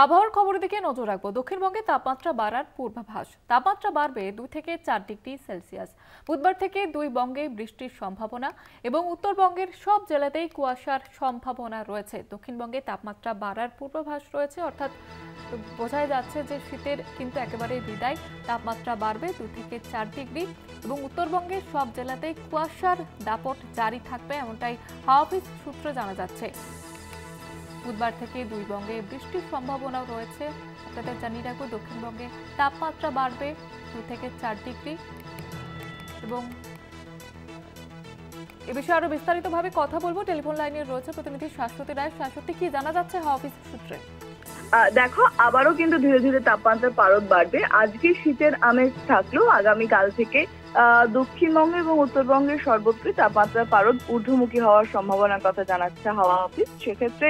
আবহাওয়ার খবরের দিকে নজর রাখবো। দক্ষিণবঙ্গে তাপমাত্রা বাড়ার পূর্বাভাস। তাপমাত্রা বাড়বে 2 থেকে 4 ডিগ্রি সেলসিয়াস। বুধবার থেকে দুই বঙ্গে বৃষ্টির সম্ভাবনা এবং উত্তরবঙ্গের সব জেলাতেই কুয়াশার সম্ভাবনা রয়েছে। দক্ষিণবঙ্গে তাপমাত্রা বাড়ার পূর্বাভাস রয়েছে, অর্থাৎ বোঝাই যাচ্ছে যে শীতের কিন্তু একেবারে বিদায়। তাপমাত্রা বাড়বে 2 থেকে 4 ডিগ্রি এবং উত্তরবঙ্গের সব জেলাতেই কুয়াশার দাপট জারি থাকবে, এমনটাই হাওয়া অফিস সূত্রে জানা যাচ্ছে। বুধবার থেকে দুই বঙ্গে বৃষ্টির সম্ভাবনাও রয়েছে। আপনাদের জানিয়ে রাখবো, দক্ষিণবঙ্গে তাপমাত্রা বাড়বে 2 থেকে 4 ডিগ্রি এবং এ বিষয়ে আরো বিস্তারিতভাবে কথা বলবো। টেলিফোন লাইনে রয়েছে প্রতিনিধি শাশ্বতী রায়। শাশ্বতী, কি জানা যাচ্ছে হাওয়া অফিস সূত্রে? দেখো, আবারও কিন্তু ধীরে ধীরে তাপমাত্রার পারদ বাড়বে। আজকে শীতের আমেজ থাকলেও আগামীকাল থেকে দক্ষিণবঙ্গ এবং উত্তরবঙ্গের সর্বত্রই তাপমাত্রার পারদ ঊর্ধ্বমুখী হওয়ার সম্ভাবনার কথা জানাচ্ছে হাওয়া অফিস। সেক্ষেত্রে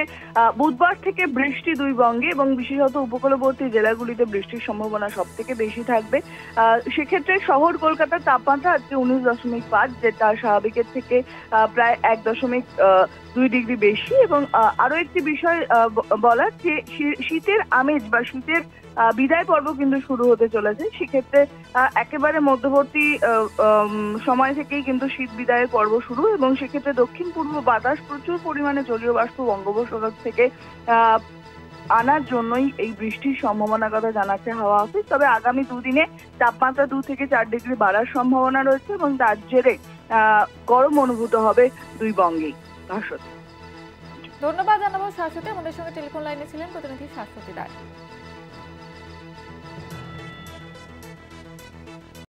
বুধবার থেকে বৃষ্টি দুই বঙ্গে এবং বিশেষত উপকূলবর্তী জেলাগুলিতে বৃষ্টির সম্ভাবনা সব থেকে বেশি থাকবে। সেক্ষেত্রে শহর কলকাতার তাপমাত্রা আজকে 19.5, যেটা স্বাভাবিকের থেকে প্রায় 1.2 ডিগ্রি বেশি। এবং আরো একটি বিষয় বলার, যে শীতের আমেজ বা শীতের বিদায় পর্ব কিন্তু শুরু হতে চলেছে। সেক্ষেত্রে একেবারে মধ্যবর্তী সময় থেকেই কিন্তু শীত বিদায়ের পর্ব শুরু, এবং সেক্ষেত্রে দক্ষিণ পূর্ব বাতাস প্রচুর পরিমাণে জলীয় বাষ্প বঙ্গোপসাগর থেকে আনার জন্যই এই বৃষ্টির সম্ভাবনার কথা জানাচ্ছে হাওয়া অফিস। তবে আগামী দুদিনে তাপমাত্রা 2 থেকে 4 ডিগ্রি বাড়ার সম্ভাবনা রয়েছে এবং তার জেরে গরম অনুভূত হবে দুই বঙ্গেই। ধন্যবাদ জানাবো শাশ্বতী। আমাদের সঙ্গে টেলিফোন লাইনে ছিলেন প্রতিনিধি শাশ্বতী রায়।